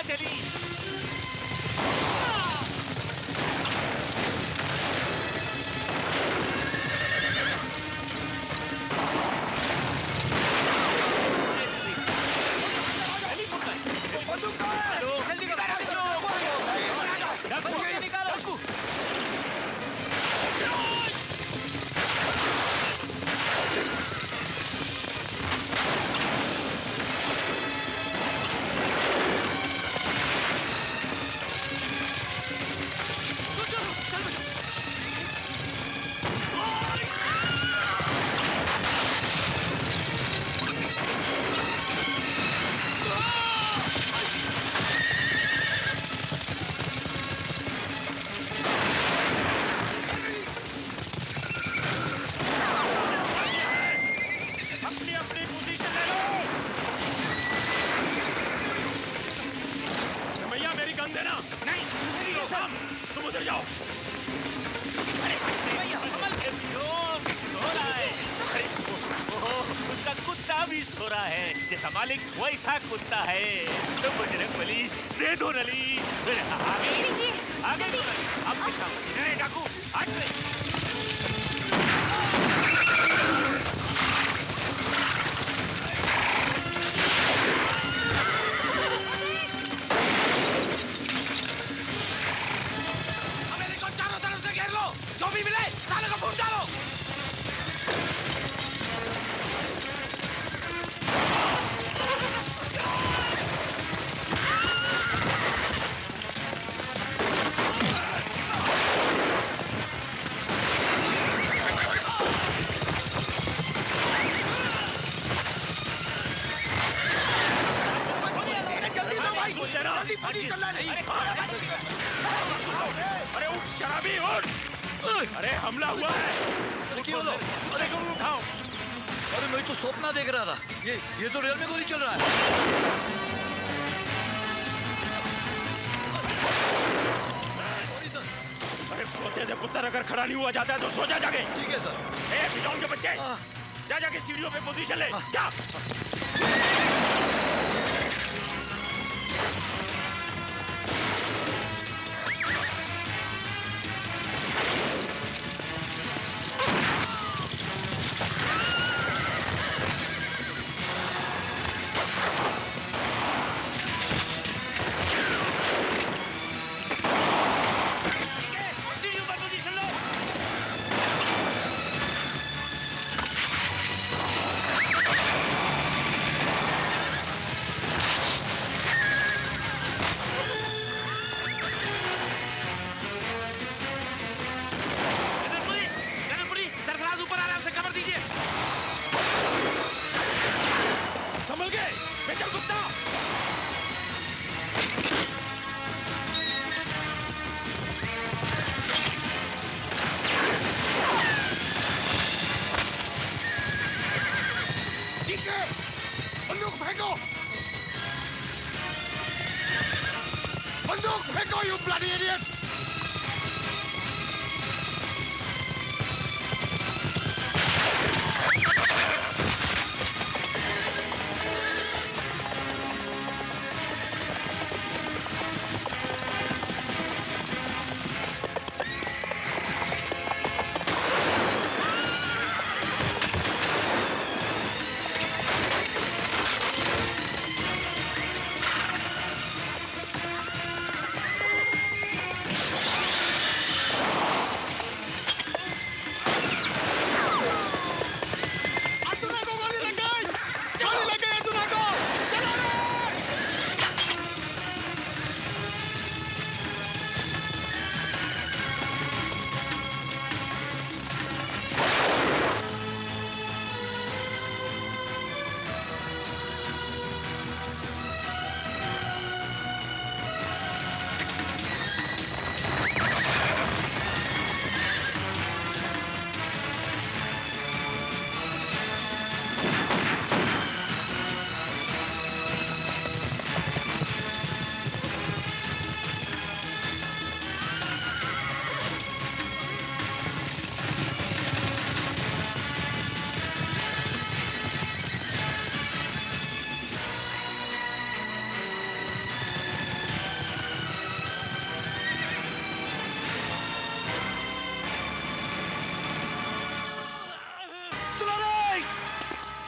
हवा चली। जैसा मालिक वैसा कुत्ता है। तो बजरंगबली दे दो नली। आगे डाकू हमें चारों तरफ से घेर लो, जो भी मिले साले को फूंक डालो। अरे उठ शराबी उठ। अरे हमला हुआ है। अरे उठाओ। अरे मैं तो सपना देख रहा था। ये तो रियल में गोली चल रहा है। Sorry sir. अरे खोते से पुत्र अगर खड़ा नहीं हुआ जाता है तो सो जा जाके। ठीक है सर। ए बिजौन के बच्चे जा जाके सीढ़ियों पे पोजीशन ले। जा। You bloody idiot!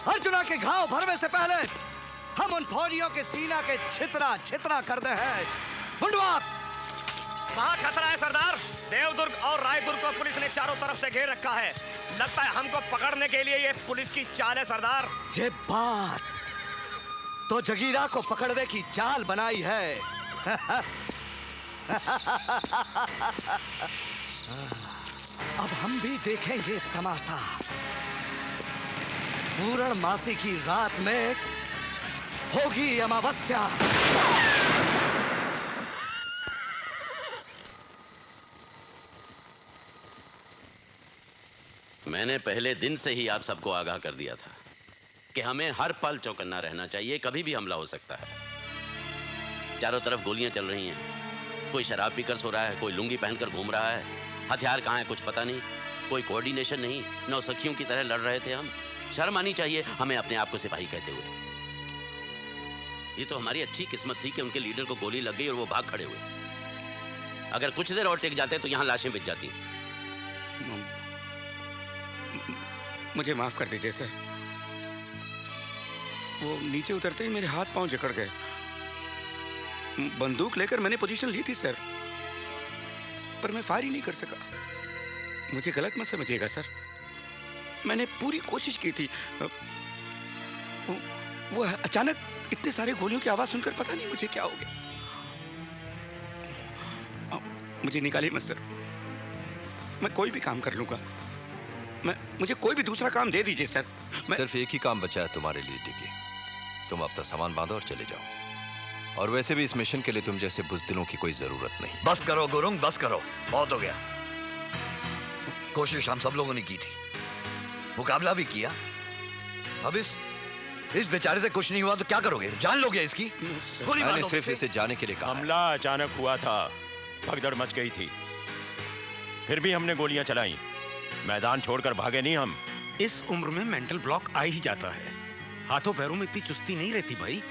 अर्जुना के घाव भरने से पहले हम उन फौजियों के सीना के छितरा छितरा कर दे हैं। मुंडवा, वहाँ खतरा है सरदार। देवदुर्ग और रायदुर्ग को पुलिस ने चारों तरफ से घेर रखा है। लगता है हमको पकड़ने के लिए ये पुलिस की चाल है सरदार। ये बात तो जगीरा को पकड़ने की चाल बनाई है। अब हम भी देखेंगे तमाशा। पूर्णमासी की रात में होगी अमावस्या। मैंने पहले दिन से ही आप सबको आगाह कर दिया था कि हमें हर पल चौकन्ना रहना चाहिए, कभी भी हमला हो सकता है। चारों तरफ गोलियां चल रही हैं, कोई शराब पीकर सो रहा है, कोई लुंगी पहनकर घूम रहा है, हथियार कहाँ है कुछ पता नहीं, कोई कोऑर्डिनेशन नहीं। नौसखियों की तरह लड़ रहे थे हम। शर्म आनी चाहिए हमें अपने आप को सिपाही कहते हुए। ये तो हमारी अच्छी किस्मत थी कि उनके लीडर को गोली लग गई और वो भाग खड़े हुए। अगर कुछ देर और टिक जाते तो यहाँ लाशें बिछ जाती। मुझे माफ कर दीजिए सर। वो नीचे उतरते ही मेरे हाथ पांव जकड़ गए। बंदूक लेकर मैंने पोजीशन ली थी सर, पर मैं फायर ही नहीं कर सका। मुझे गलत मत समझिएगा सर, मैंने पूरी कोशिश की थी। वो अचानक इतने सारे गोलियों की आवाज सुनकर पता नहीं मुझे क्या हो गया। मुझे निकालिए मत सर, मैं कोई भी काम कर लूंगा। मुझे कोई भी दूसरा काम दे दीजिए सर। सिर्फ एक ही काम बचा है तुम्हारे लिए टिकी। तुम अपना सामान बांधो और चले जाओ। और वैसे भी इस मिशन के लिए तुम जैसे बुज़दिलों की कोई जरूरत नहीं। बस करो गुरुंग, बस करो, बहुत हो गया। कोशिश हम सब लोगों ने की थी, मुकाबला भी किया। अब इस बेचारे से कुछ नहीं हुआ तो क्या करोगे? जान लोगे इसकी? गोली मैंने सिर्फ इसे जाने के लिए कहा। हमला अचानक हुआ था, भगदड़ मच गई थी, फिर भी हमने गोलियां चलाई। मैदान छोड़कर भागे नहीं हम। इस उम्र में मेंटल ब्लॉक आ ही जाता है। हाथों पैरों में इतनी चुस्ती नहीं रहती भाई,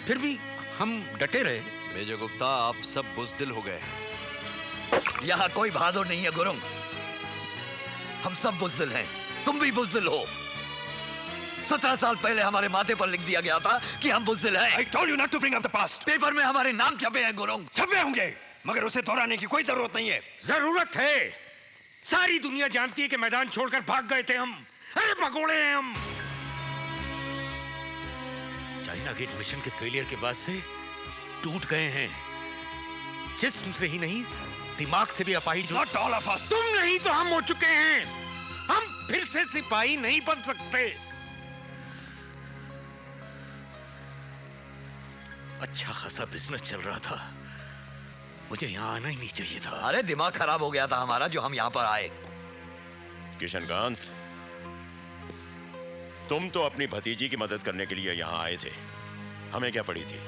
फिर भी हम डटे रहे। मेजर गुप्ता, आप सब बुज़दिल हो गए हैं। यहाँ कोई बहादुर नहीं है गुरुंग, हम सब बुज़दिल हैं। तुम भी बुज़दिल हो। 17 साल पहले हमारे माथे पर लिख दिया गया था कि हम बुज़दिल हैं। I told you not to bring up the past. Paper में हमारे नाम छपे हैं गुरुंग। छपे होंगे, मगर उसे दोहराने की कोई जरूरत नहीं है। जरूरत है। सारी दुनिया जानती है कि मैदान छोड़कर भाग गए थे हम। अरे भगोड़े हैं हम। चाइना गेट मिशन के फेलियर के बाद से टूट गए हैं। जिस्म से ही नहीं, दिमाग से भी अपाहिज। Not all of us. तुम नहीं तो हम हो चुके हैं। हम फिर से सिपाही नहीं बन सकते। अच्छा खासा बिजनेस चल रहा था, मुझे यहाँ आना ही नहीं चाहिए था। अरे दिमाग खराब हो गया था हमारा जो हम यहाँ पर आए। किशनकांत, तुम तो अपनी भतीजी की मदद करने के लिए यहाँ आए थे, हमें क्या पड़ी थी।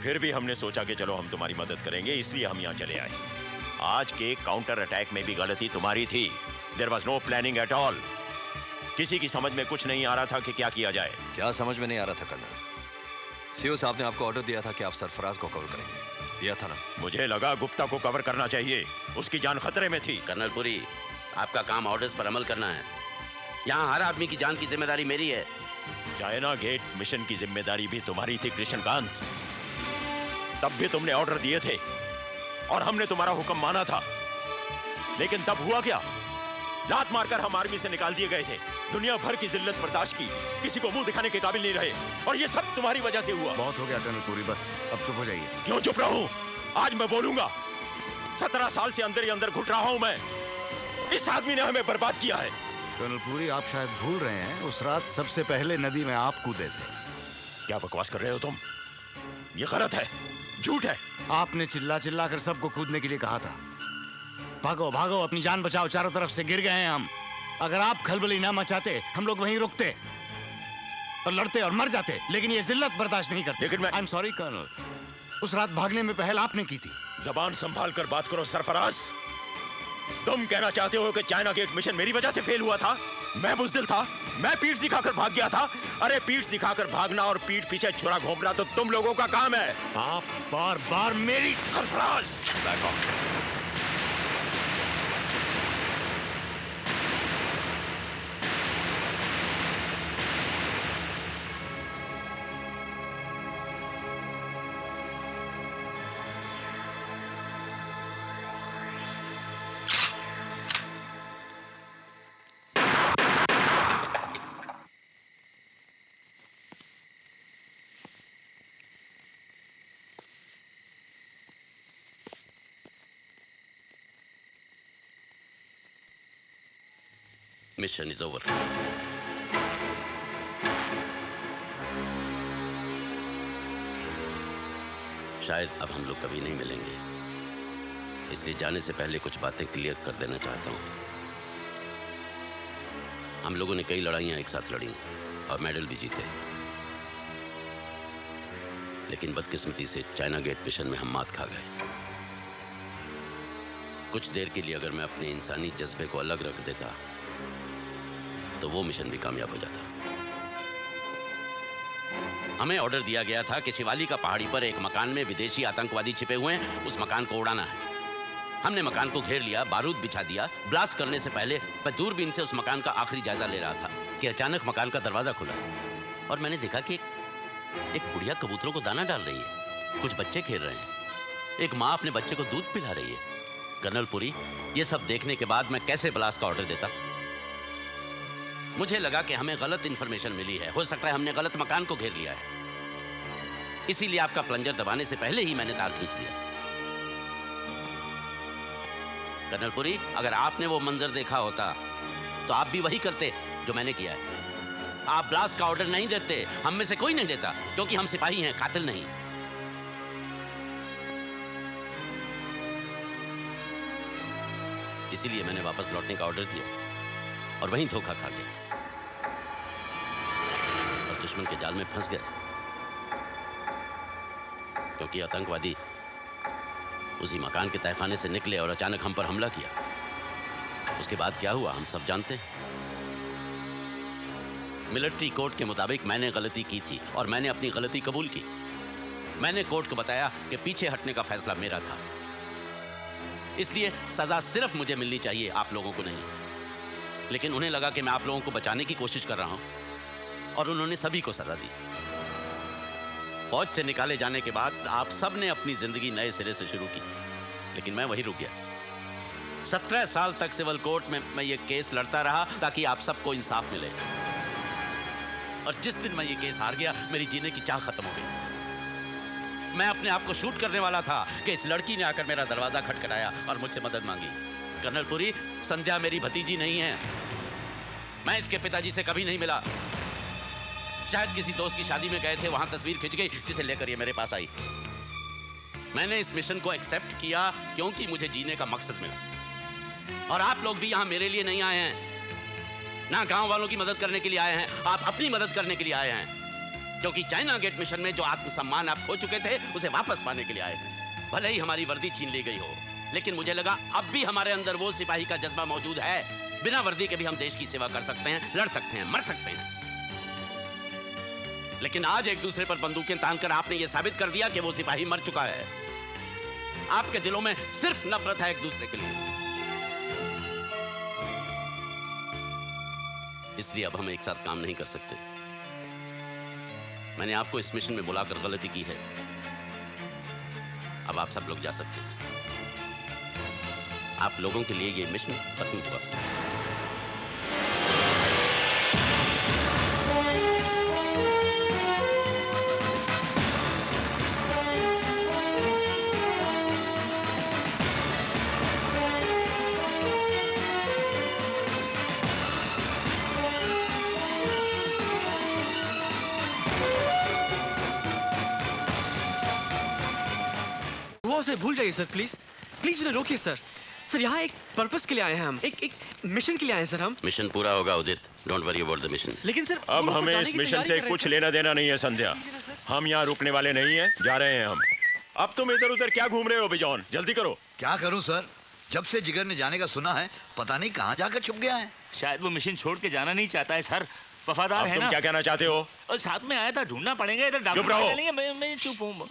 फिर भी हमने सोचा कि चलो हम तुम्हारी मदद करेंगे, इसलिए हम यहाँ चले आए। आज के काउंटर अटैक में भी गलती तुम्हारी थी। There was no planning at all. किसी की समझ में कुछ नहीं आ रहा था कि क्या किया जाए। क्या समझ में नहीं आ रहा था कर्नल? सीओ साहब ने आपको ऑर्डर दिया था कि आप सरफराज को कवर करेंगे, दिया था ना? मुझे लगा गुप्ता को कवर करना चाहिए, उसकी जान खतरे में थी। कर्नल पुरी, आपका काम ऑर्डर्स पर अमल करना है। यहाँ हर आदमी की जान की जिम्मेदारी मेरी है। चाइना गेट मिशन की जिम्मेदारी भी तुम्हारी थी कृष्णकांत। तब भी तुमने ऑर्डर दिए थे और हमने तुम्हारा हुक्म माना था, लेकिन तब हुआ क्या? लात मारकर हम आर्मी से निकाल दिए गए थे। दुनिया भर की जिल्लत बर्दाश्त की, किसी को मुंह दिखाने के काबिल नहीं रहे, और ये सब तुम्हारी वजह से हुआ। बहुत हो गया कर्नल पुरी, बस अब चुप हो जाइए। क्यों चुप रहूं? आज मैं बोलूंगा। 17 साल से अंदर ही अंदर घुट रहा हूं मैं। इस आदमी ने हमें बर्बाद किया है। कर्नल पुरी, आप शायद भूल रहे हैं, उस रात सबसे पहले नदी में आप कूदे थे। क्या बकवास कर रहे हो तुम? ये गलत है, झूठ है। आपने चिल्ला चिल्ला कर सबको कूदने के लिए कहा था। भागो भागो, अपनी जान बचाओ, चारों तरफ से गिर गए हैं हम। अगर आप खलबली ना मचाते, हम लोग वहीं रुकते और लड़ते और मर जाते, लेकिन ये जिल्लत बर्दाश्त नहीं करते। लेकिन मैं आई एम सॉरी कर्नल, उस रात भागने में पहल आपने की थी। जबान संभाल कर बात करो सरफराज। तुम कहना चाहते हो कि चाइना गेट मिशन मेरी वजह से फेल हुआ था? मैं बुज़दिल था, मैं पीठ दिखाकर भाग गया था। अरे पीठ दिखाकर भागना और पीठ पीछे छुरा घोंपना तो तुम लोगों का काम है। आप बार बार मेरी Sarfaraz, back of. Mission is over. शायद अब हम लोग कभी नहीं मिलेंगे, इसलिए जाने से पहले कुछ बातें क्लियर कर देना चाहता हूं। हम लोगों ने कई लड़ाइयां एक साथ लड़ी और मेडल भी जीते, लेकिन बदकिस्मती से चाइना गेट मिशन में हम मात खा गए। कुछ देर के लिए अगर मैं अपने इंसानी जज्बे को अलग रख देता तो वो मिशन भी कामयाब हो जाता। हमें ऑर्डर दिया गया था कि शिवाली का पहाड़ी पर एक मकान में विदेशी आतंकवादी छिपे हुए हैं, उस मकान को उड़ाना है। हमने मकान को घेर लिया, बारूद बिछा दिया। ब्लास्ट करने से पहले मैं दूरबीन से उस मकान का आखिरी जायजा ले रहा था कि अचानक मकान का दरवाजा खुला और मैंने देखा कि एक बुढ़िया कबूतरों को दाना डाल रही है, कुछ बच्चे खेल रहे हैं, एक माँ अपने बच्चे को दूध पिला रही है। कर्नल पुरी, ये सब देखने के बाद मैं कैसे ब्लास्ट का ऑर्डर देता? मुझे लगा कि हमें गलत इंफॉर्मेशन मिली है, हो सकता है हमने गलत मकान को घेर लिया है, इसीलिए आपका प्लंजर दबाने से पहले ही मैंने तार खींच लिया। कर्नल पुरी, अगर आपने वो मंजर देखा होता तो आप भी वही करते जो मैंने किया है। आप ब्लास्ट का ऑर्डर नहीं देते, हम में से कोई नहीं देता, क्योंकि हम सिपाही हैं, कातिल नहीं। इसीलिए मैंने वापस लौटने का ऑर्डर दिया और वहीं धोखा खा गया और दुश्मन के जाल में फंस गए, क्योंकि आतंकवादी उसी मकान के तहखाने से निकले और अचानक हम पर हमला किया। उसके बाद क्या हुआ हम सब जानते हैं। मिलिट्री कोर्ट के मुताबिक मैंने गलती की थी और मैंने अपनी गलती कबूल की। मैंने कोर्ट को बताया कि पीछे हटने का फैसला मेरा था, इसलिए सजा सिर्फ मुझे मिलनी चाहिए, आप लोगों को नहीं। लेकिन उन्हें लगा कि मैं आप लोगों को बचाने की कोशिश कर रहा हूं और उन्होंने सभी को सजा दी। फौज से निकाले जाने के बाद आप सब ने अपनी जिंदगी नए सिरे से शुरू की, लेकिन मैं वहीं रुक गया। 17 साल तक सिविल कोर्ट में मैं ये केस लड़ता रहा ताकि आप सबको इंसाफ मिले, और जिस दिन मैं ये केस हार गया मेरी जीने की चाह खत्म हो गई। मैं अपने आप को शूट करने वाला था कि इस लड़की ने आकर मेरा दरवाजा खटखटाया और मुझसे मदद मांगी। कर्नल पुरी, संध्या मेरी भतीजी नहीं है, मैं इसके पिताजी से कभी नहीं मिला। शायद किसी दोस्त की शादी में गए थे, वहां तस्वीर खिंच गई जिसे लेकर ये मेरे पास आई। मैंने इस मिशन को एक्सेप्ट किया क्योंकि मुझे जीने का मकसद मिला। और आप लोग भी यहां मेरे लिए नहीं आए हैं, ना गांव वालों की मदद करने के लिए आए हैं, आप अपनी मदद करने के लिए आए हैं, क्योंकि चाइना गेट मिशन में जो आत्मसम्मान आप खो चुके थे उसे वापस पाने के लिए आए हैं। भले ही हमारी वर्दी छीन ली गई हो, लेकिन मुझे लगा अब भी हमारे अंदर वो सिपाही का जज्बा मौजूद है। बिना वर्दी के भी हम देश की सेवा कर सकते हैं, लड़ सकते हैं, मर सकते हैं। लेकिन आज एक दूसरे पर बंदूकें तानकर आपने ये साबित कर दिया कि वो सिपाही मर चुका है। आपके दिलों में सिर्फ नफरत है एक दूसरे के लिए। इसलिए अब हम एक साथ काम नहीं कर सकते। मैंने आपको इस मिशन में बुलाकर गलती की है, अब आप सब लोग जा सकते हैं। आप लोगों के लिए ये मिशन खत्म हुआ। वो उसे भूल जाइए सर, प्लीज प्लीज उन्हें रोकिए सर। सर यहाँ एक पर्पस के लिए आए हैं हम, एक मिशन के लिए आए हैं सर हम। मिशन पूरा होगा Udit, don't worry about the mission. लेकिन सर अब हमें इस मिशन से कुछ लेना देना नहीं है संध्या, हम यहाँ रुकने वाले नहीं हैं, जा रहे हैं हम। अब तुम इधर उधर क्या घूम रहे हो बिजॉन, जल्दी करो। क्या करूं सर, जब से जिगर ने जाने का सुना है पता नहीं कहाँ जाकर छुप गया है। शायद वो मिशन छोड़ के जाना नहीं चाहता है सर, वफादार अब है तुम ना। क्या कहना चाहते हो? और साथ में आया था, ढूंढना पड़ेगा, इधर चुप रहो। मैं चुप हूँ।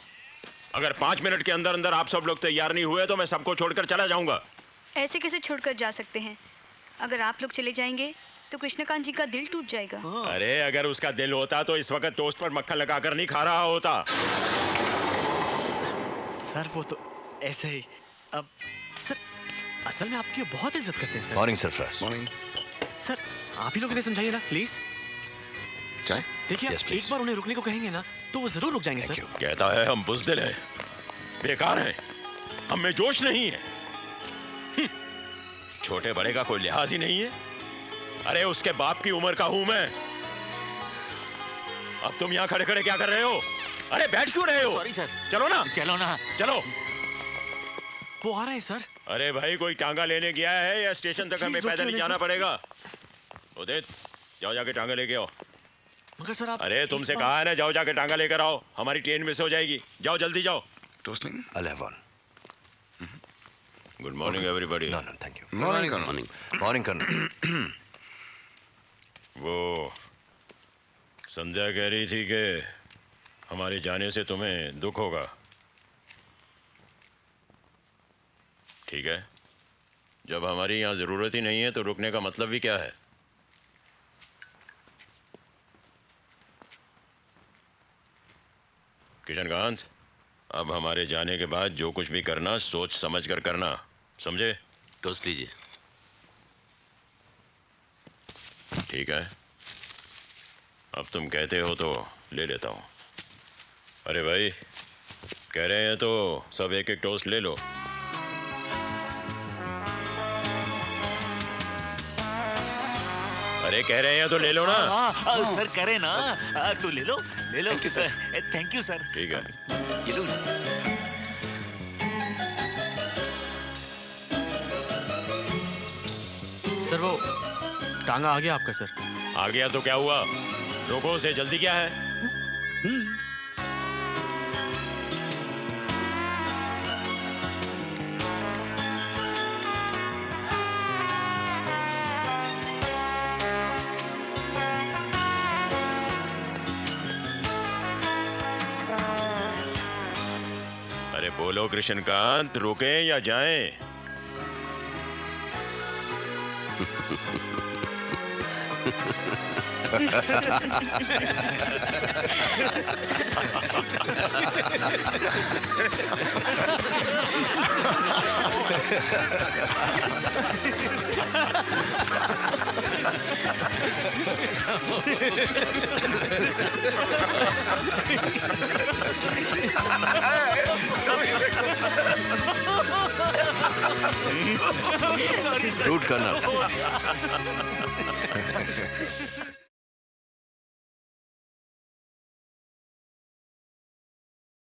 अगर 5 मिनट के अंदर अंदर आप सब लोग तैयार नहीं हुए तो मैं सबको छोड़कर चला जाऊंगा। ऐसे कैसे छोड़कर जा सकते हैं? अगर आप लोग चले जाएंगे तो कृष्णकांत जी का दिल टूट जाएगा। अरे अगर उसका दिल होता तो इस वक्त टोस्ट पर मक्खन लगाकर नहीं खा रहा होता। सर वो तो ऐसे ही। अब सर असल में आपकी बहुत इज्जत करते हैं sir. Morning Sarfaraz. Morning. Sir आप ही लोग इन्हें समझाइए ना प्लीज। चाय? देखिए Yes, please. एक बार उन्हें रुकने को कहेंगे ना तो वो जरूर रुक जाएंगे Thank सर। you. कहता है हम बुज़दिल हैं, बेकार हैं, हम में जोश नहीं है। छोटे बड़े का कोई लिहाज ही नहीं है। अरे उसके बाप की उम्र का हूं मैं। अब तुम यहाँ खड़े खड़े क्या कर रहे हो? अरे बैठ क्यों रहे हो? Sorry sir. चलो ना, चलो ना। चलो। वो आ रहे हैं सर। अरे भाई, कोई टांगा लेने गया है या स्टेशन तक हमें Please पैदल ही रोकिए जाना सर। पड़ेगा? उदित, जाओ जाके टांगा लेके आओ। मगर सर आप अरे तुमसे कहा है ना, जाओ जाके टांगा लेकर आओ, हमारी ट्रेन मिस हो जाएगी। जाओ जल्दी जाओ। टोस्ट नहीं? I'll have one. Good morning everybody. No, no, thank you. Morning colonel. Morning. Morning, Colonel. वो संध्या कह रही थी कि हमारे जाने से तुम्हें दुख होगा। ठीक है, जब हमारी यहाँ जरूरत ही नहीं है तो रुकने का मतलब भी क्या है? किशनकांत, अब हमारे जाने के बाद जो कुछ भी करना सोच समझ कर करना, समझे? टोस्ट लीजिए। ठीक है, अब तुम कहते हो तो ले लेता हूँ। अरे भाई, कह रहे हैं तो सब एक एक टोस्ट ले लो। अरे कह रहे हैं तो ले लो ना। हाँ सर, करे ना। तू ले लो, ले लो। Thank you sir. ठीक है। ये लो। सर वो टांगा आ गया आपका सर। आ गया तो क्या हुआ? रोको उसे, जल्दी क्या है? अरे बोलो कृष्णकांत, रुकें या जाएं? Rude, Colonel.